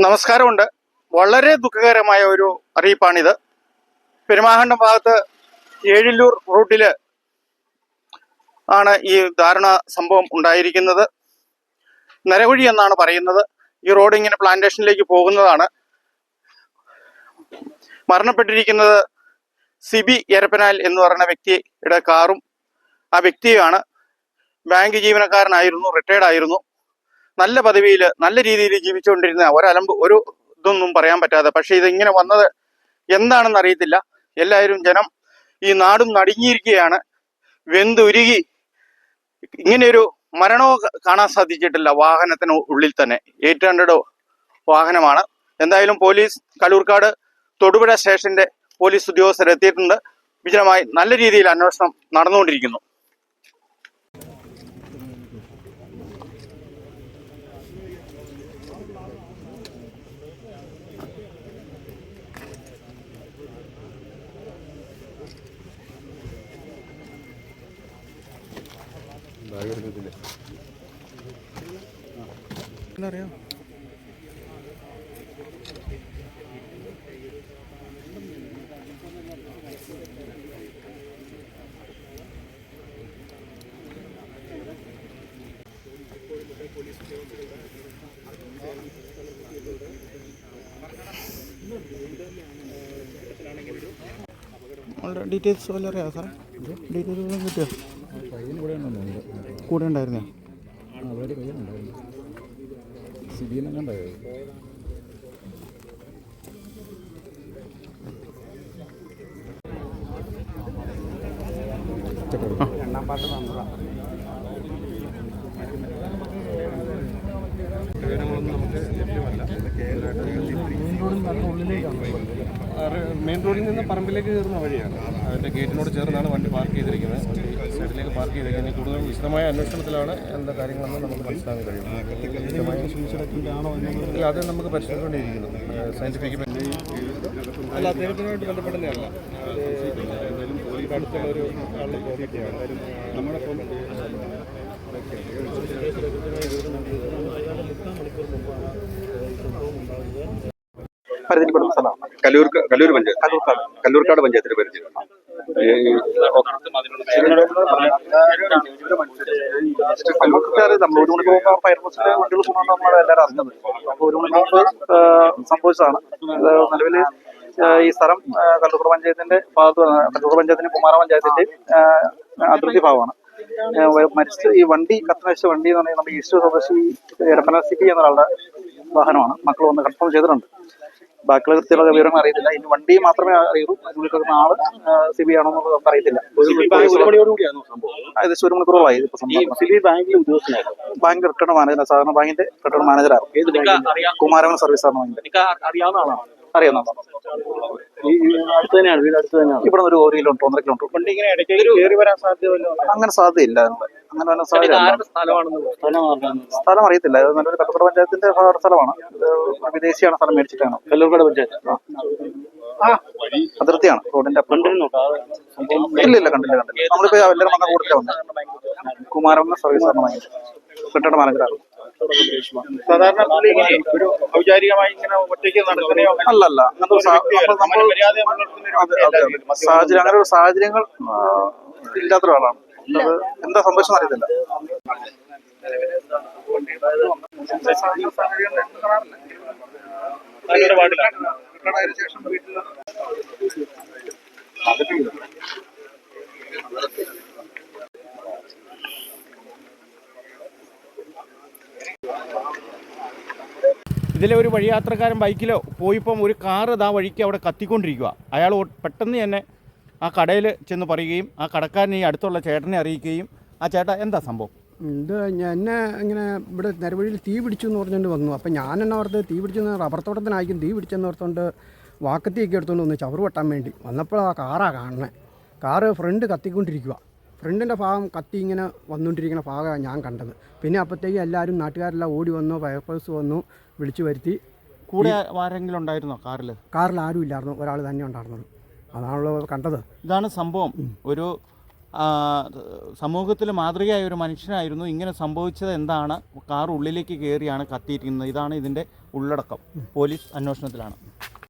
നമസ്കാരമുണ്ട്. വളരെ ദുഃഖകരമായ ഒരു അറിയിപ്പാണിത്. പെരുമാഹണ്ടം ഭാഗത്ത് ഏഴില്ലൂർ റൂട്ടിൽ ആണ് ഈ ദാരുണ സംഭവം ഉണ്ടായിരിക്കുന്നത്. നരകുഴി എന്നാണ് പറയുന്നത്. ഈ റോഡ് ഇങ്ങനെ പ്ലാന്റേഷനിലേക്ക് പോകുന്നതാണ്. മരണപ്പെട്ടിരിക്കുന്നത് സിബി എരപ്പനാൽ എന്ന് പറയുന്ന വ്യക്തിയുടെ കാറും ആ വ്യക്തിയാണ്. ബാങ്ക് ജീവനക്കാരനായിരുന്നു, റിട്ടയർഡ് ആയിരുന്നു. നല്ല പദവിയിൽ നല്ല രീതിയിൽ ജീവിച്ചുകൊണ്ടിരുന്ന ഒരു ഇതൊന്നും പറയാൻ പറ്റാതെ. പക്ഷെ ഇതിങ്ങനെ വന്നത് എന്താണെന്ന് അറിയത്തില്ല. എല്ലാവരും ജനം ഈ നാടും നടുങ്ങിയിരിക്കുകയാണ്. വെന്തുരുകി ഇങ്ങനെയൊരു മരണവും കാണാൻ സാധിച്ചിട്ടില്ല. വാഹനത്തിന് ഉള്ളിൽ തന്നെ 800 വാഹനമാണ്. എന്തായാലും പോലീസ്, കലൂർക്കാട് തൊടുപുഴ സ്റ്റേഷന്റെ പോലീസ് ഉദ്യോഗസ്ഥർ എത്തിയിട്ടുണ്ട്. വിജയമായി നല്ല രീതിയിൽ അന്വേഷണം നടന്നുകൊണ്ടിരിക്കുന്നു. അറിയാം ഡീറ്റെയിൽസ് വല്ല അറിയാം സാറേ? ഡീറ്റെയിൽസ് കിട്ടിയോ? കൂടെ ഉണ്ടായിരുന്നോ? വിവരങ്ങളൊന്നും നമുക്ക് ലഭ്യമല്ല. മെയിൻ റോഡിൽ നിന്ന് പറമ്പിലേക്ക് കയറുന്ന വഴിയാണ്. അതിൻ്റെ ഗേറ്റിനോട് ചേർന്നാണ് വണ്ടി പാർക്ക് ചെയ്തിരിക്കുന്നത്. വണ്ടി സൈഡിലേക്ക് പാർക്ക് ചെയ്തിരിക്കുന്നത്. കൂടുതൽ വിശദമായ അന്വേഷണത്തിലാണ് എന്താ കാര്യങ്ങളെന്ന് നമുക്ക് മനസ്സിലാക്കാൻ കഴിയും. ഇല്ല, അത് നമുക്ക് പരിശോധിച്ചുകൊണ്ടിരിക്കുന്നു. സയൻറ്റിഫിക് അല്ല, അദ്ദേഹത്തിനുമായിട്ട് ബന്ധപ്പെടുന്നതല്ല. എന്തായാലും പോലീസ് അടുത്തുള്ള ഒരു ആളുടെ കോപ്പിയാണ് നമ്മളൊപ്പം പരിധിപ്പെടുന്ന സ്ഥലമാണ് കല്ലൂർക്കാട് പഞ്ചായത്തിന് പരിചയം. നമ്മൾ 1 മണിക്കൂർ മുമ്പ് ഫയർഫോഴ്സിന്റെ വണ്ടികൾ പോകുന്നത് നമ്മളെ എല്ലാവരും അറിഞ്ഞത്. അപ്പോൾ 1 മണിക്കൂർ മുമ്പ് സംഭവിച്ചതാണ്. നിലവിൽ ഈ സ്ഥലം കല്ലൂർ പഞ്ചായത്തിന്റെ ഭാഗത്ത്, കല്ലൂർ പഞ്ചായത്തിന്റെ കുമാര പഞ്ചായത്തിന്റെ അതിർത്തി ഭാഗമാണ്. മരിച്ച ഈ വണ്ടി, കത്തിനശിച്ച വണ്ടി എന്ന് പറഞ്ഞാൽ നമ്മുടെ ഈസ്റ്റ് സ്വദേശി എരപ്പന സിബി എന്നൊരാളുടെ വാഹനമാണ്. മക്കൾ വന്ന് കൺഫേം ചെയ്തിട്ടുണ്ട്. ബാക്കിയുള്ള കൃത്യമുള്ള വിവരങ്ങൾ അറിയത്തില്ല. ഇനി വണ്ടി മാത്രമേ അറിയൂ. അതിനുള്ളിൽ കിടക്കുന്ന ആള് സിബി ആണോ എന്നുള്ളത് നമുക്ക് അറിയത്തില്ല. ഏകദേശം 1 മണിക്കൂറോളായി ഇപ്പൊ സംഭവം. സിബി ബാങ്കിൽ ഉദ്യോഗസ്ഥനായിരുന്നു. ബാങ്ക് റിട്ടേൺ മാനേജർ, സാധാരണ ബാങ്കിന്റെ റിട്ടേൺ മാനേജറായിരുന്നു. കുമാരവൻ സർവീസാണ് ബാങ്കിന്റെ. അറിയാവുന്ന ആളാണ്. അറിയാവുന്നതാണ്. അടുത്ത് തന്നെയാണ്, വീട് അടുത്ത് തന്നെയാണ്. ഇവിടെ നിന്ന് 1 കിലോമീറ്റർ 1.5 കിലോമീറ്റർ. വണ്ടി ഇങ്ങനെ ഇടയ്ക്ക് കയറി വരാൻ സാധ്യതയില്ല. അങ്ങനെ സാധ്യതയില്ല. അങ്ങനെ വരാൻ സാധ്യത സ്ഥലം അറിയത്തില്ല. ഇത് നല്ലൊരു കല്ലൂർക്കാട് പഞ്ചായത്തിന്റെ സ്ഥലമാണ്. വിദേശിയാണ് സ്ഥലം മേടിച്ചിട്ടാണ്. കല്ലൂർക്കാട് പഞ്ചായത്ത് അതിർത്തിയാണ്. റോഡിന്റെ ഇല്ല കണ്ടില്ല. നമ്മളിപ്പോ എല്ലാവരും വന്ന കൂടുതലാണ് വന്നത്. കുമാരവൻ സർവീസാണ് വാങ്ങിയത്. റിട്ടേൺ മാനേജറാണ്. സാധാരണ ഒരു ഔപചാരികമായി ഇങ്ങനെ ഒറ്റയ്ക്ക് നടക്കണയോ? അല്ലല്ല. സാഹചര്യം, അങ്ങനെ ഒരു സാഹചര്യങ്ങൾ ഇല്ലാത്ത ഒരാളാണ്. അത് എന്താ സംഭവിച്ചെന്ന് അറിയത്തില്ല. ഇതിലെ ഒരു വഴിയാത്രക്കാരൻ ബൈക്കിലോ പോയിപ്പം ഒരു കാറ് ഇതാ വഴിക്ക് അവിടെ കത്തിക്കൊണ്ടിരിക്കുക. അയാൾ പെട്ടെന്ന് തന്നെ ആ കടയിൽ ചെന്ന് പറയുകയും ആ കടക്കാരനെ ഈ അടുത്തുള്ള ചേട്ടനെ അറിയിക്കുകയും, ആ ചേട്ടാ എന്താ സംഭവം? ഇത് എന്നെ ഇങ്ങനെ ഇവിടെ നരവഴിയിൽ തീ പിടിച്ചു എന്ന് പറഞ്ഞുകൊണ്ട് വന്നു. അപ്പം ഞാൻ എന്നെ ഓർത്ത് തീ പിടിച്ചെന്ന് റബ്ബർ തോട്ടത്തിനായിരിക്കും തീ പിടിച്ചെന്ന് ഓർത്തുകൊണ്ട് വാക്കത്തിയൊക്കെ എടുത്തുകൊണ്ട് വന്ന് ചവറ് വെട്ടാൻ വേണ്ടി വന്നപ്പോൾ ആ കാറാണ് കാണുന്നത്. കാറ് ഫ്രണ്ട് കത്തിക്കൊണ്ടിരിക്കുക. ഫ്രണ്ടിൻ്റെ ഭാഗം കത്തി ഇങ്ങനെ വന്നുകൊണ്ടിരിക്കുന്ന ഭാഗമാണ് ഞാൻ കണ്ടത്. പിന്നെ അപ്പോഴത്തേക്കും എല്ലാവരും നാട്ടുകാരെല്ലാം ഓടി വന്നു, ഫയർഫോഴ്സ് വന്നു, വിളിച്ചു വരുത്തി. കൂടെ ആരെങ്കിലും ഉണ്ടായിരുന്നോ കാറിൽ? കാറിൽ ആരും ഇല്ലായിരുന്നു, ഒരാൾ തന്നെ ഉണ്ടായിരുന്നത്. അതാണല്ലോ കണ്ടത്. ഇതാണ് സംഭവം. ഒരു സമൂഹത്തിൽ മാതൃകയായ ഒരു മനുഷ്യനായിരുന്നു. ഇങ്ങനെ സംഭവിച്ചത് എന്താണ്? കാർ ഉള്ളിലേക്ക് കയറിയാണ് കത്തിയിരിക്കുന്നത്. ഇതാണ് ഇതിൻ്റെ ഉള്ളടക്കം. പോലീസ് അന്വേഷണത്തിലാണ്.